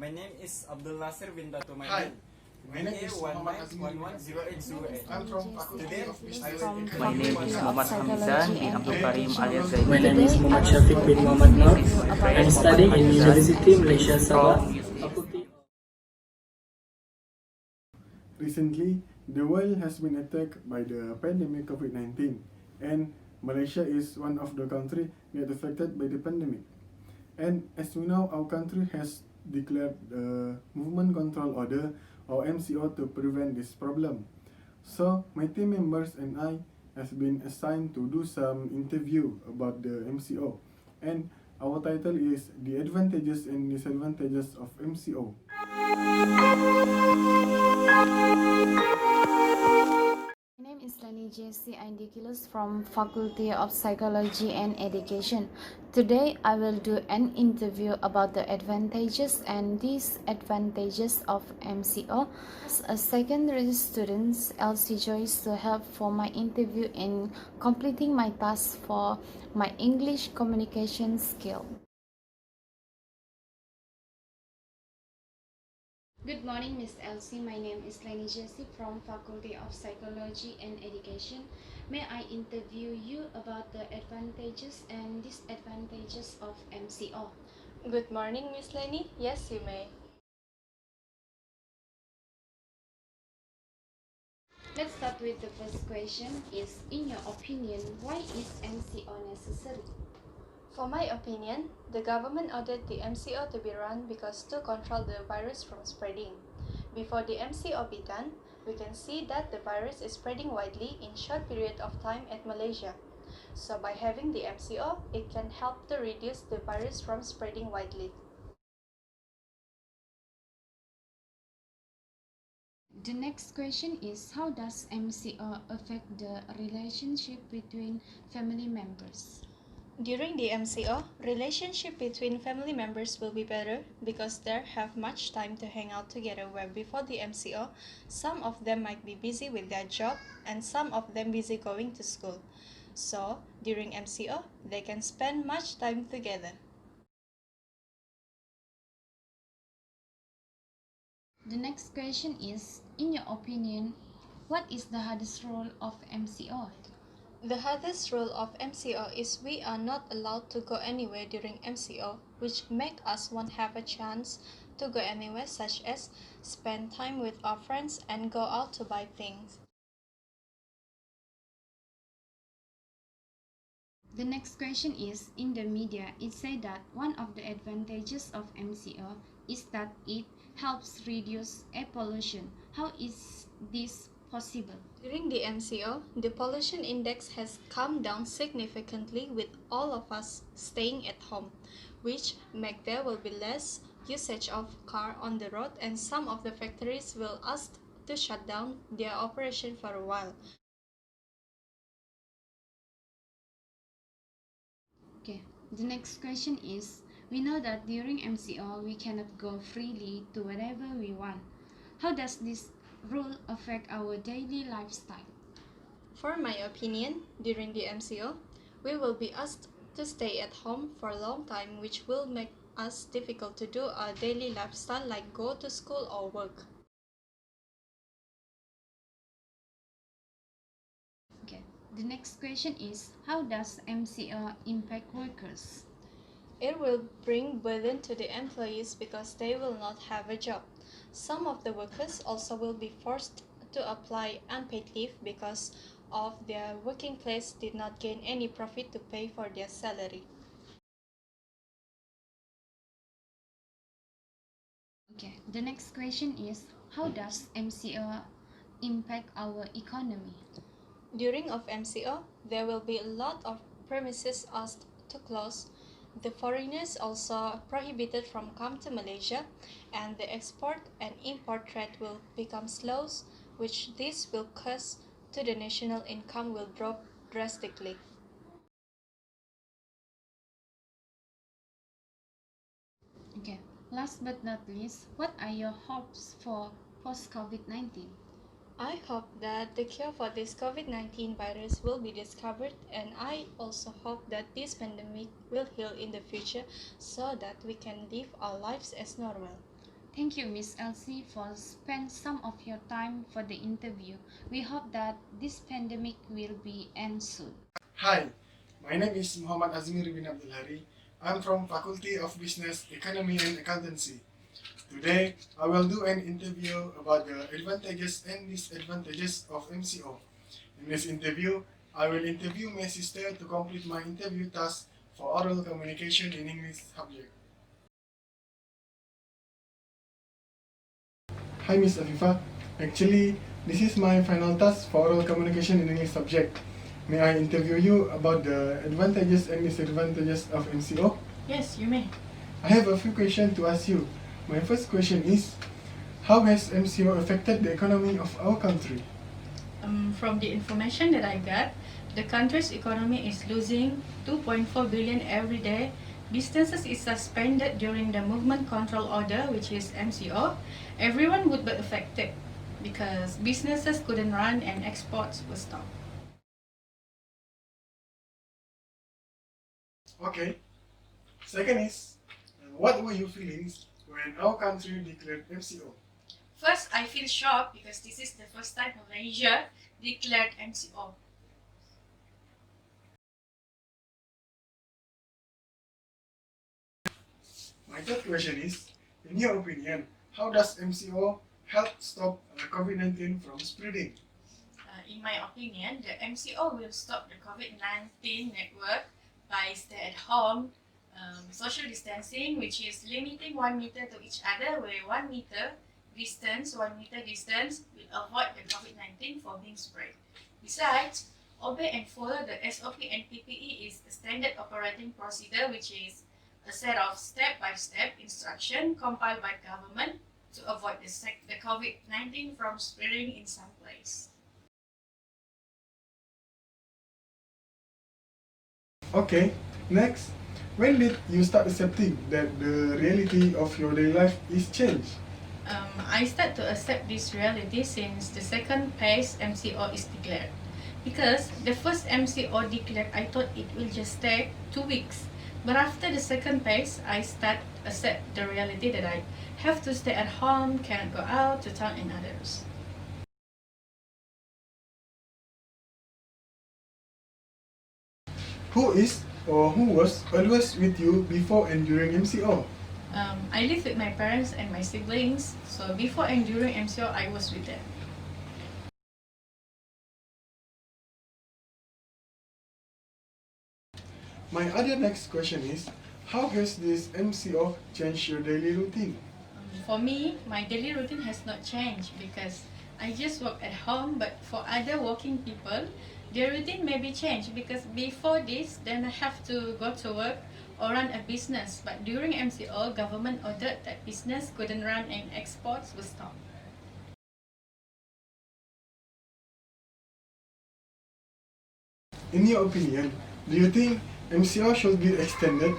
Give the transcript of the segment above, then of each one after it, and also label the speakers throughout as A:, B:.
A: My name is Abdul Nasir bin Datu
B: Hi, my name is Muhammad I'm from Faculty of Business.
C: My name is Muhammad Hamzan bin Abdul Karim alias Zain.
D: My name is Muhammad Shafiq bin Muhammad Nur. I'm studying in University Malaysia Sabah.
E: Recently, the world has been attacked by the pandemic COVID-19, and Malaysia is one of the countries that affected by the pandemic. And as we know, our country has declared the Movement Control Order or MCO to prevent this problem. So my team members and I has been assigned to do some interview about the MCO, and our title is The Advantages and Disadvantages of MCO.
F: My name is Lani J.C. Indiculus from Faculty of Psychology and Education. Today I will do an interview about the advantages and disadvantages of MCO. As a secondary student, Elsie joins to help for my interview in completing my task for my English communication skill. Good morning, Miss Elsie. My name is Lani Jessie from Faculty of Psychology and Education. May I interview you about the advantages and disadvantages of MCO?
G: Good morning, Miss Lani. Yes, you may.
F: Let's start with the first question. In your opinion, why is MCO necessary?
G: For my opinion, the government ordered the MCO to be run because to control the virus from spreading. Before the MCO be done, we can see that the virus is spreading widely in short period of time at Malaysia. So by having the MCO, it can help to reduce the virus from spreading widely.
F: The next question is, how does MCO affect the relationship between family members?
G: During the MCO, relationship between family members will be better because they have much time to hang out together, where before the MCO, some of them might be busy with their job and some of them busy going to school. So, during MCO, they can spend much time together.
F: The next question is, in your opinion, what is the hardest role of MCO?
G: The hardest rule of MCO is we are not allowed to go anywhere during MCO, which make us won't have a chance to go anywhere, such as spend time with our friends and go out to buy things.
F: The next question is, in the media, it said that one of the advantages of MCO is that it helps reduce air pollution. How is this possible?
G: During the MCO, the pollution index has come down significantly with all of us staying at home, which make there will be less usage of car on the road, and some of the factories will ask to shut down their operation for a while.
F: Okay, the next question is, we know that during MCO we cannot go freely to wherever we want. How does this rule affect our daily lifestyle?
G: For my opinion, during the MCO, we will be asked to stay at home for a long time, which will make us difficult to do our daily lifestyle like go to school or work.
F: Okay, the next question is, how does MCO impact workers?
G: It will bring burden to the employees because they will not have a job. Some of the workers also will be forced to apply unpaid leave because of their working place did not gain any profit to pay for their salary.
F: Okay, the next question is, how does MCO impact our economy?
G: During of MCO, there will be a lot of premises asked to close. The foreigners also prohibited from come to Malaysia, and the export and import trade will become slow, which this will cause to the national income will drop drastically.
F: Okay, last but not least, what are your hopes for post-COVID-19?
G: I hope that the cure for this COVID-19 virus will be discovered, and I also hope that this pandemic will heal in the future so that we can live our lives as normal.
F: Thank you, Miss Elsie, for spending some of your time for the interview. We hope that this pandemic will be end soon.
E: Hi, my name is Muhammad Azmir bin Abdul Hari. I'm from Faculty of Business, Economy and Accountancy. Today, I will do an interview about the advantages and disadvantages of MCO. In this interview, I will interview my sister to complete my interview task for oral communication in English subject. Hi Miss Afifa, actually this is my final task for oral communication in English subject. May I interview you about the advantages and disadvantages of MCO?
H: Yes, you may.
E: I have a few questions to ask you. My first question is, how has MCO affected the economy of our country?
H: From the information that I got, the country's economy is losing 2.4 billion every day. Businesses is suspended during the movement control order, which is MCO. Everyone would be affected because businesses couldn't run and exports were stopped.
E: Okay. Second is, what were your feelings when our country declared MCO?
H: First, I feel shocked because this is the first time Malaysia declared MCO.
E: My third question is, in your opinion, how does MCO help stop COVID-19 from spreading?
H: In my opinion, the MCO will stop the COVID-19 network by stay at home, social distancing, which is limiting 1 meter to each other, where 1 meter distance will avoid the COVID-19 from being spread. Besides, obey and follow the SOP and PPE is a standard operating procedure, which is a set of step-by-step instruction compiled by government to avoid the COVID-19 from spreading in some place.
E: Okay, next, when did you start accepting that the reality of your daily life is changed?
H: I start to accept this reality since the second phase MCO is declared. Because the first MCO declared, I thought it will just take 2 weeks. But after the second phase, I start accept the reality that I have to stay at home, cannot go out to town and others.
E: Who is or who was always with you before and during MCO?
H: I live with my parents and my siblings, so before and during MCO, I was with them.
E: My other next question is, how has this MCO changed your daily routine?
H: For me, my daily routine has not changed because I just work at home, but for other working people, their routine may be changed because before this, then I have to go to work or run a business. But during MCO, government ordered that business couldn't run and exports were stopped.
E: In your opinion, do you think MCO should be extended?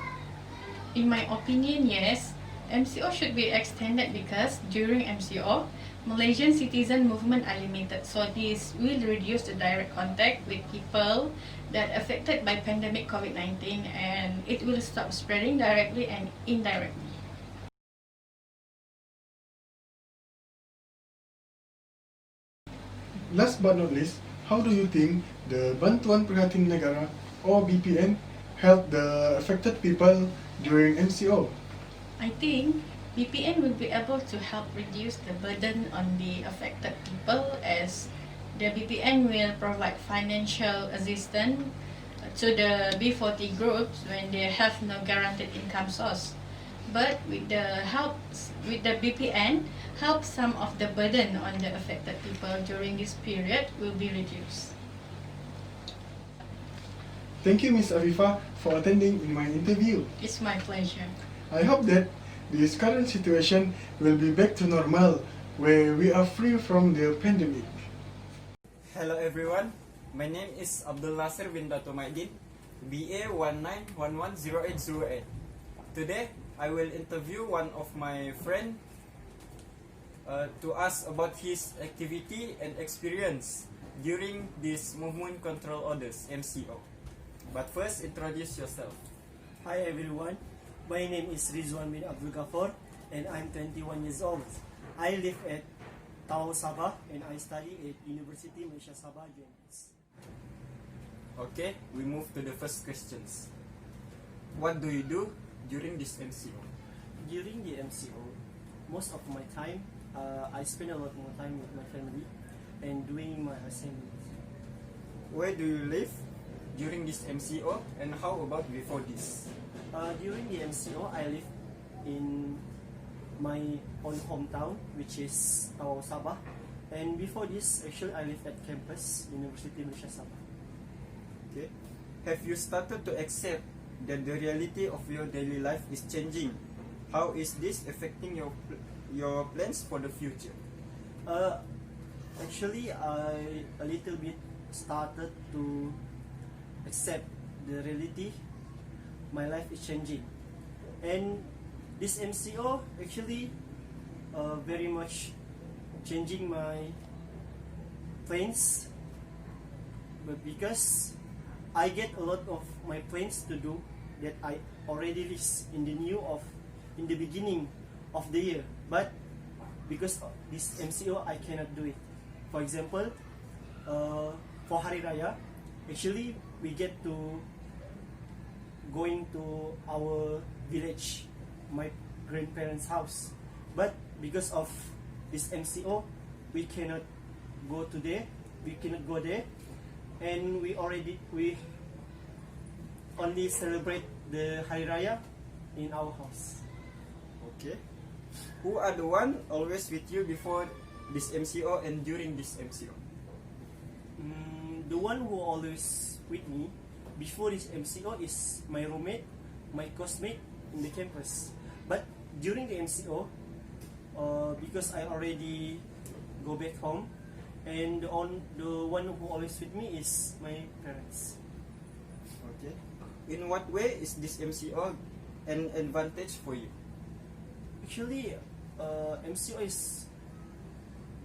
H: In my opinion, yes. MCO should be extended because during MCO, Malaysian citizen movement are limited, so this will reduce the direct contact with people that affected by pandemic COVID-19 and it will stop spreading directly and indirectly.
E: Last but not least, how do you think the Bantuan Prihatin Negara or BPN help the affected people during MCO?
H: I think BPN will be able to help reduce the burden on the affected people as the BPN will provide financial assistance to the B40 groups when they have no guaranteed income source. But with the BPN, help some of the burden on the affected people during this period will be reduced.
E: Thank you, Ms. Afifa, for attending in my interview.
H: It's my pleasure.
E: I hope that this current situation will be back to normal, where we are free from the pandemic.
A: Hello everyone, my name is Abdul Nasir bin Maidin, BA19110808. Today, I will interview one of my friend to ask about his activity and experience during this movement control orders MCO. But first, introduce yourself.
I: Hi everyone, my name is Rizwan bin Abdul Ghaffar, and I'm 21 years old. I live at Tau Sabah and I study at University Malaysia Sabah UMS.
A: Okay, we move to the first questions. What do you do during this MCO?
I: During the MCO, most of my time, I spend a lot more time with my family and doing my assignments.
A: Where do you live during this MCO, and how about before this?
I: During the MCO, I live in my own hometown, which is Tau Sabah. And before this, actually, I live at campus, University Malaysia Sabah.
A: Okay. Have you started to accept that the reality of your daily life is changing? How is this affecting your plans for the future?
I: Actually, I a little bit started to accept the reality. My life is changing, and this MCO actually very much changing my plans. But because I get a lot of my plans to do that I already list in the beginning of the year, but because of this MCO I cannot do it. For example, for Hari Raya, actually we get to going to our village, my grandparents' house, but because of this MCO, we cannot go there, and we only celebrate the Hari Raya in our house.
A: Okay. Who are the one always with you before this MCO and during this MCO?
I: The one who always with me before this MCO is my roommate, my coursemate in the campus. But during the MCO, because I already go back home, and the one who always with me is my parents.
A: Okay. In what way is this MCO an advantage for you?
I: Actually, MCO is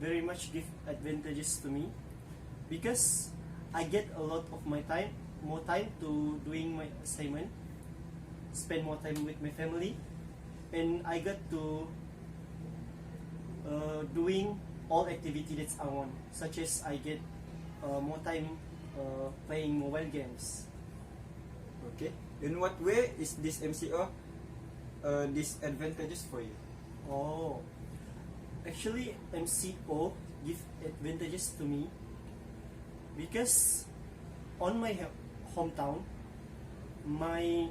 I: very much give advantages to me because I get a lot of more time to doing my assignment, spend more time with my family, and I got to doing all activity that I want, such as I get more time playing mobile games.
A: Okay. In what way is this MCO disadvantages for you?
I: Oh, actually MCO give advantages to me because on my hometown, my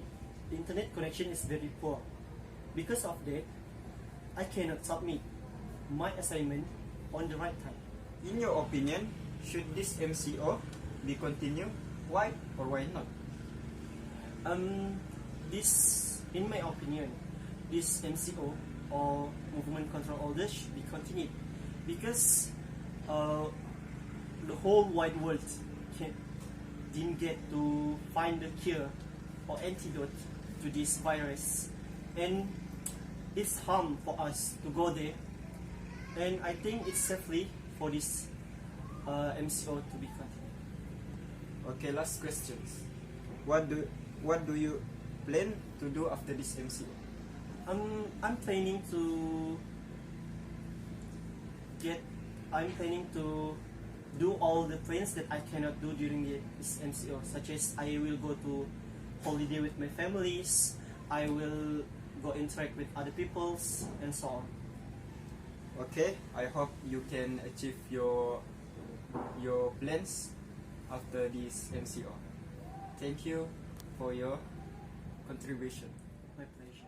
I: internet connection is very poor. Because of that, I cannot submit my assignment on the right time.
A: In your opinion, should this MCO be continued? Why or why not?
I: In my opinion, this MCO or movement control order should be continued because the whole wide world didn't get to find the cure or antidote to this virus, and it's harm for us to go there, and I think it's safely for this MCO to be continued.
A: Okay, last questions. What do you plan to do after this MCO?
I: I'm planning to do all the plans that I cannot do during this MCO, such as I will go to holiday with my families, I will go interact with other peoples, and so on.
A: Okay, I hope you can achieve your plans after this MCO. Thank you for your contribution.
I: My pleasure.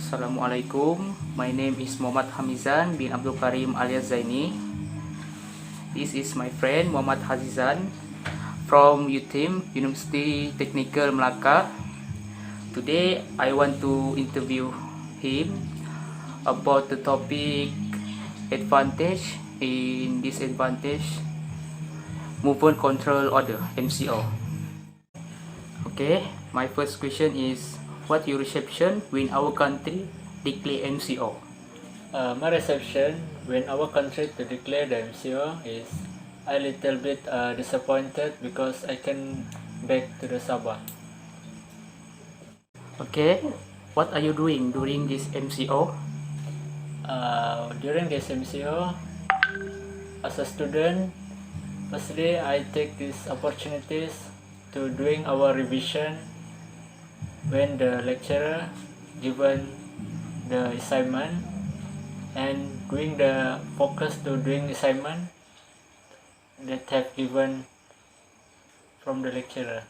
C: Assalamualaikum. My name is Muhammad Hamizan bin Abdul Karim alias Zaini. This is my friend Muhammad Hazizan from UTIM, University Technical Melaka. Today I want to interview him about the topic advantage and disadvantage movement control order MCO. Okay, my first question is, what your reception when our country declare MCO?
D: My reception when our country to declare the MCO is a little bit disappointed because I can back to the Sabah.
C: Okay, what are you doing during this MCO?
D: During this MCO, as a student, firstly I take these opportunities to doing our revision when the lecturer given the assignment and doing the focus to doing assignment that have given from the lecturer.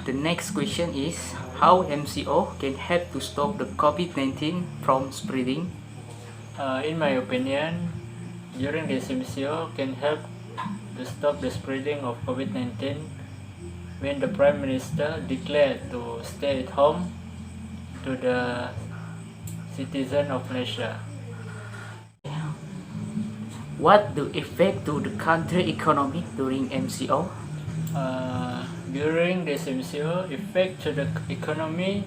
C: The next question is how MCO can help to stop the COVID-19 from spreading?
D: In my opinion, during this MCO can help to stop the spreading of COVID-19 when the Prime Minister declared to stay at home to the citizen of Malaysia.
C: What the effect to the country economy during MCO?
D: During this MCO, effect to the economy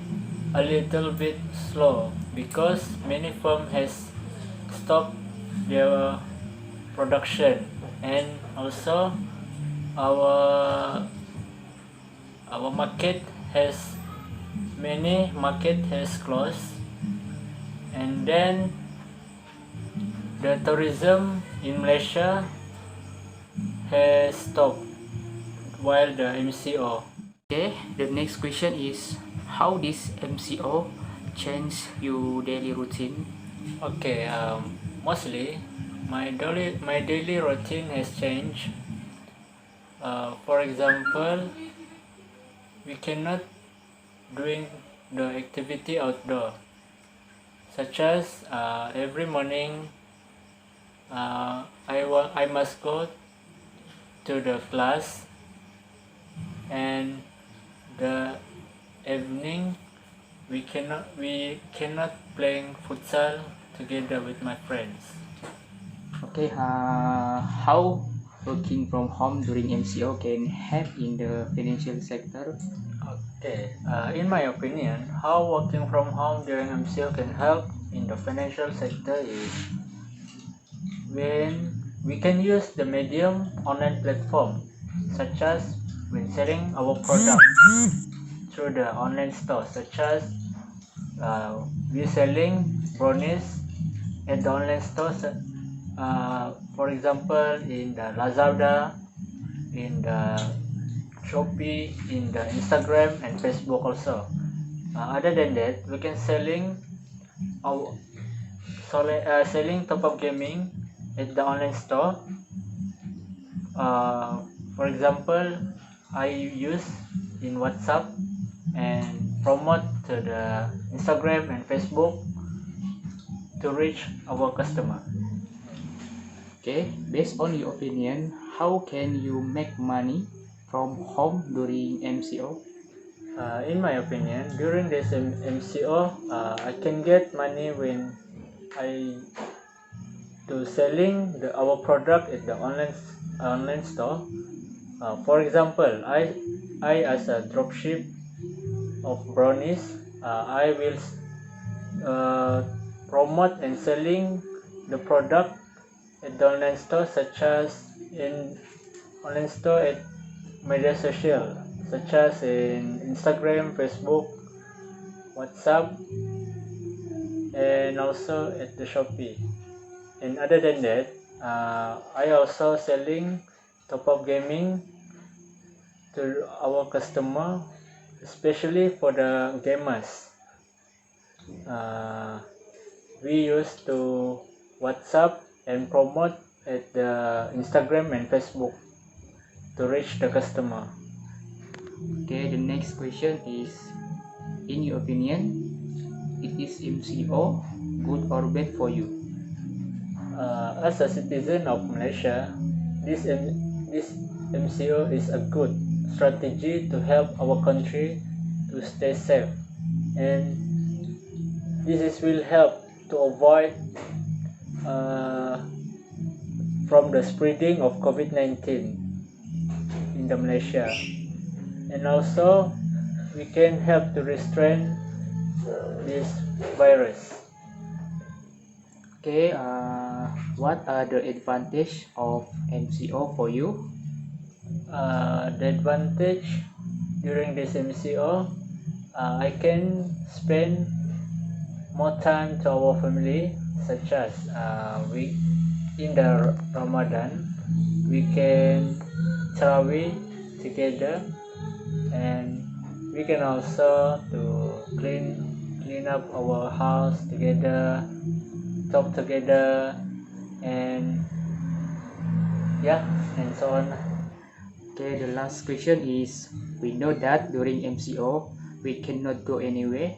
D: a little bit slow because many firms has stopped their production, and also our market has many market has closed, and then the tourism in Malaysia has stopped while the MCO.
C: Okay, the next question is how this MCO change your daily routine?
D: Okay, mostly my daily routine has changed. For example, we cannot doing the activity outdoor, such as every morning I must go to the class, and the evening we cannot playing futsal together with my friends.
C: Okay, how working from home during MCO can help in the financial sector?
D: Okay, in my opinion, how working from home during MCO can help in the financial sector is when we can use the medium online platform, such as when selling our product through the online store, such as we selling brownies at the online stores, for example in the Lazada, in the Shopee, in the Instagram and Facebook also. Other than that, we can selling top-up gaming at the online store. For example, I use in WhatsApp and promote to the Instagram and Facebook to reach our customer.
C: Okay, based on your opinion, how can you make money from home during MCO?
D: In my opinion, during this MCO, I can get money when I do selling our product at the online store. For example, I as a dropship of brownies, I will promote and selling the product at the online store, such as in online store at media social, such as in Instagram, Facebook, WhatsApp, and also at the Shopee. And other than that, I also selling top-up gaming to our customer, especially for the gamers. We used to WhatsApp and promote at the Instagram and Facebook to reach the customer.
C: Okay, the next question is, in your opinion, is MCO good or bad for you?
D: As a citizen of Malaysia, this MCO is a good strategy to help our country to stay safe, and will help to avoid from the spreading of COVID-19 in the Malaysia, and also we can help to restrain this virus.
C: Okay, what are the advantage of MCO for you?
D: The advantage during this MCO, I can spend more time to our family, such as we in the Ramadan we can tarawih together, and we can also to clean up our house together, talk together, and yeah, and so on.
C: Okay, the last question is, we know that during MCO we cannot go anywhere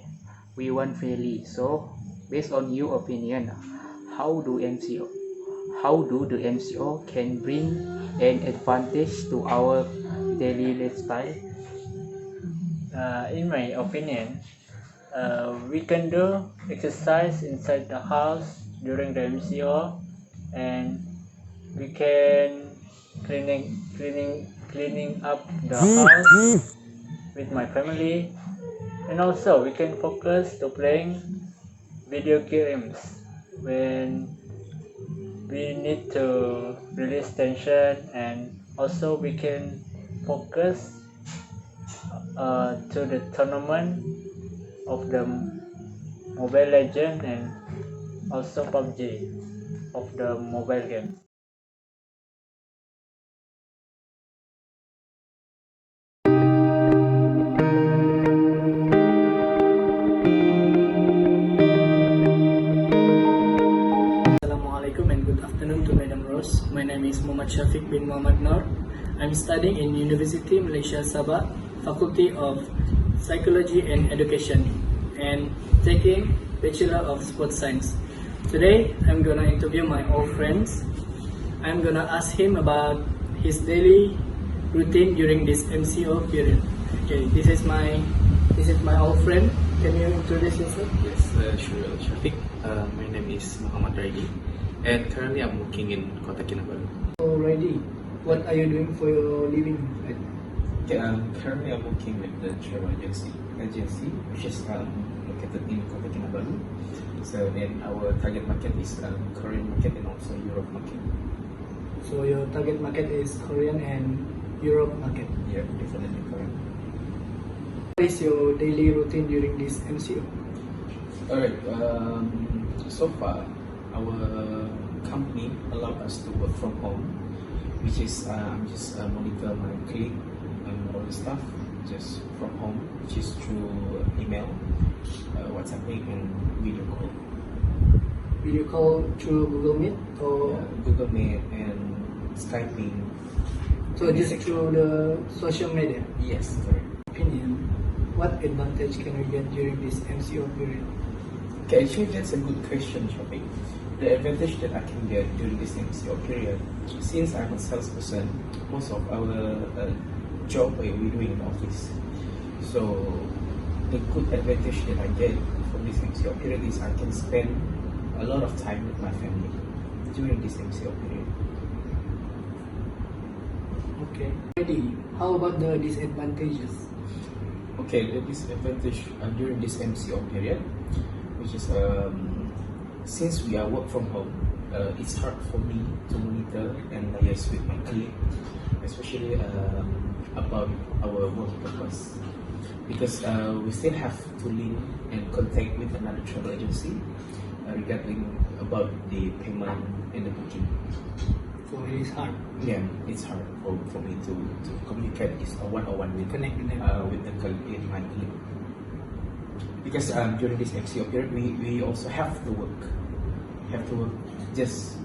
C: we want freely. So, based on your opinion, how do the MCO can bring an advantage to our daily lifestyle?
D: In my opinion, we can do exercise inside the house during the MCO, and we can cleaning up the house with my family, and also we can focus to playing video games when we need to release tension, and also we can focus to the tournament of the Mobile Legend and also PUBG of the mobile game.
J: Assalamualaikum and good afternoon to Madam Rose. My name is Muhammad Shafiq bin Muhammad Nur. I'm studying in University Malaysia Sabah, Faculty of Psychology and Education, and taking Bachelor of Sports Science. Today, I'm gonna interview my old friends. I'm gonna ask him about his daily routine during this MCO period. Okay, this is my old friend. Can you introduce yourself?
K: Yes, sure, Shafiq. My name is Muhammad Raidi, and currently I'm working in Kota Kinabalu.
J: Already, what are you doing for your living?
K: Okay, currently I'm working with the travel agency, which is located in Kota Kinabalu. So, and our target market is Korean market and also Europe market.
J: So your target market is Korean and Europe market.
K: Yeah, definitely Korean.
J: What is your daily routine during this MCO?
K: Alright, so far our company allowed us to work from home, which is just monitor my clinic and all the stuff just from home, which is through email, WhatsApp and video call.
J: Video call through Google Meet or
K: Google Meet and Skyping.
J: so just through the social media?
K: Yes, correct.
J: Opinion, what advantage can we get during this MCO period?
K: Okay, actually that's a good question, Shopping. The advantage that I can get during this MCO period, since I'm a salesperson, most of our job we're doing in office. So the good advantage that I get from this MCO period is I can spend a lot of time with my family during this MCO period.
J: Okay. Ready. How about the disadvantages?
K: Okay, the disadvantage during this MCO period, which is since we are work from home, it's hard for me to monitor and liaise with my colleague, especially about our work purpose, because we still have to link and contact with another travel agency regarding about the payment and the booking.
J: So it is hard.
K: Yeah, it's hard for me to communicate this one-on-one with
J: Connect with them.
K: With the colleague, my colleague. Because during this MCO period, we also have to work. Just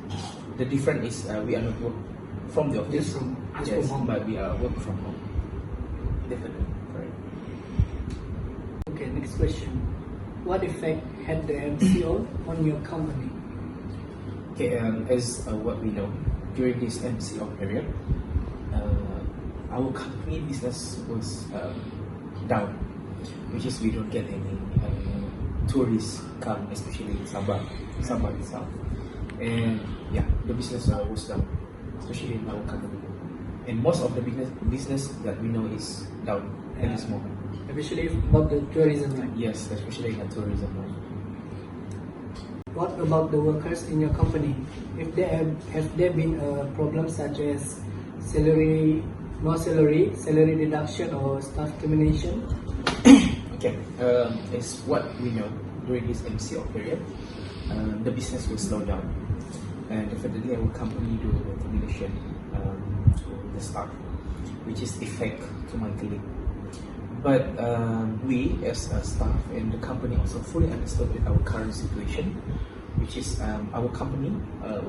K: the difference is we are not work from the office.
J: From home.
K: But we are work from home. Definitely, correct.
J: Okay, next question. What effect had the MCO on your company?
K: Okay, as what we know, during this MCO period, our company business was down, which is we don't get any tourists come, especially in Sabah itself. And yeah, the business was down, especially in our company. And most of the business that we know is down at this moment.
J: Especially about the tourism line.
K: Yes, especially in the tourism line.
J: What about the workers in your company? If have there been a problem such as no salary, salary deduction, or staff termination?
K: Okay, as what we know during this MCO period, the business will slow down, and definitely our company do the termination to the staff, which is effect to my colleague. But we as a staff and the company also fully understood with our current situation, which is our company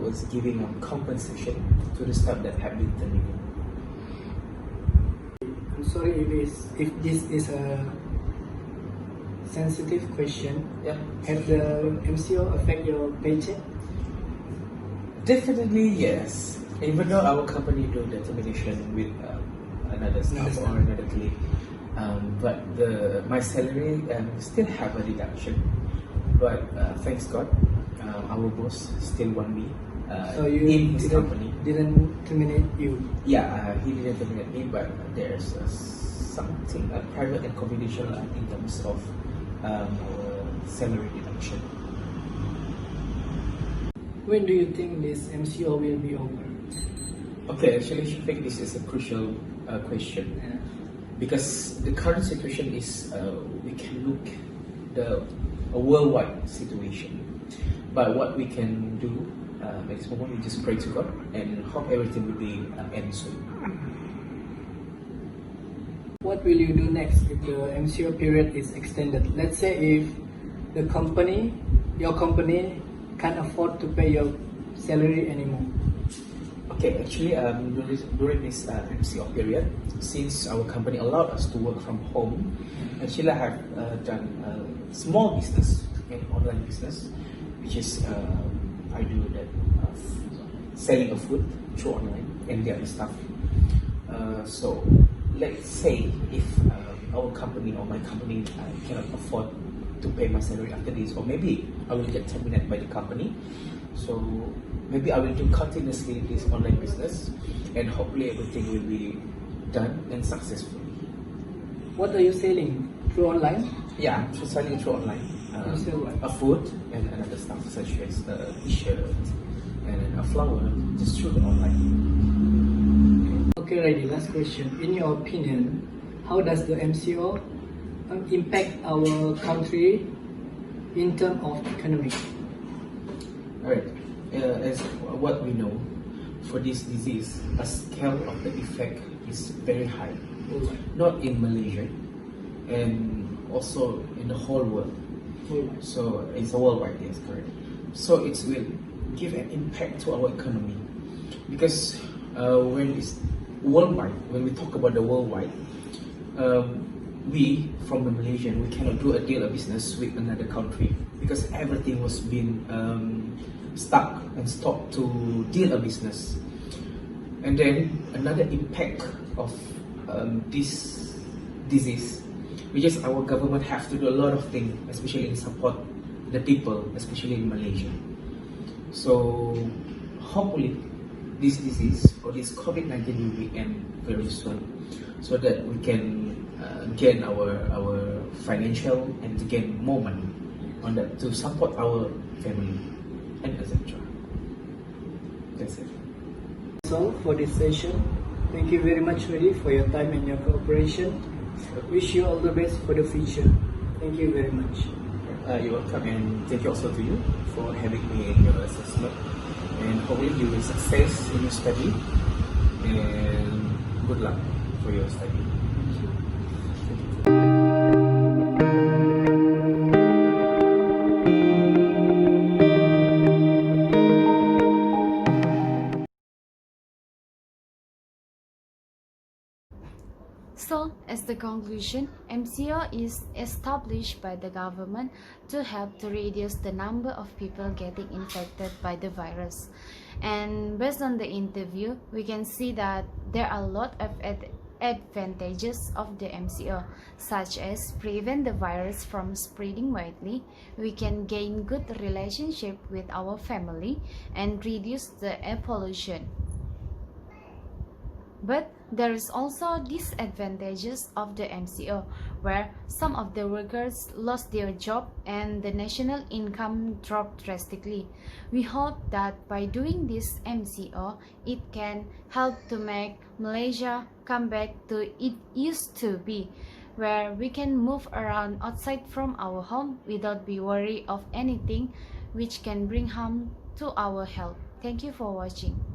K: was giving compensation to the staff that have been terminated.
J: I'm sorry if this is a sensitive question.
K: Yeah.
J: Have the MCO affect your paycheck?
K: Definitely yes. Even though our company do the termination with another staff or another colleague, but my salary still have a deduction. But thanks God, our boss still want me
J: So you
K: in his company.
J: didn't terminate you?
K: Yeah, he didn't terminate me, but there's something private and confidential in terms of our salary deduction.
J: When do you think this MCO will be over?
K: Okay, actually, I think this is a crucial question.
J: Yeah.
K: Because the current situation is we can look a worldwide situation, but what we can do at this moment, we just pray to God and hope everything will be end soon.
J: What will you do next if the MCO period is extended? Let's say if your company can't afford to pay your salary anymore.
K: Okay, actually, during this MCO period, since our company allowed us to work from home, actually I have done a small business, an online business, which is I do that selling of food through online and the other stuff. So let's say if our company or my company cannot afford to pay my salary after this, or maybe I will get terminated by the company. So maybe I will do continuously this online business, and hopefully everything will be done and successful.
J: What are you selling through online?
K: Yeah, I'm selling through online.
J: You sell what?
K: A food and another stuff such as a t-shirt and a flower, just through the online.
J: Okay, ready. Last question. In your opinion, how does the MCO impact our country in terms of economic?
K: Alright, as what we know, for this disease, a scale of the effect is very high. Not in Malaysia, and also in the whole world. So it's a worldwide, yes, correct. So it will give an impact to our economy, because when it's worldwide, when we talk about the worldwide, we from the Malaysian, we cannot do a deal of business with another country because everything was being stuck and stopped to deal a business. And then another impact of this disease, which is our government have to do a lot of things, especially in support the people, especially in Malaysia. So hopefully this disease or this COVID-19 will be end very soon, so that we can gain our financial and to gain more money on that to support our family and etc. That's it.
J: That's all for this session. Thank you very much, Reddy, for your time and your cooperation. Wish you all the best for the future. Thank you very much.
K: You're welcome, and thank you also to you for having me in your assessment. And hopefully you will success in your study, and good luck for your study.
F: So, as the conclusion, MCO is established by the government to help to reduce the number of people getting infected by the virus. And based on the interview, we can see that there are a lot of advantages of the MCO, such as prevent the virus from spreading widely, we can gain good relationship with our family, and reduce the air pollution. But there is also disadvantages of the MCO, where some of the workers lost their job and the national income dropped drastically. We hope that by doing this MCO, it can help to make Malaysia come back to it used to be, where we can move around outside from our home without be worried of anything which can bring harm to our health. Thank you for watching.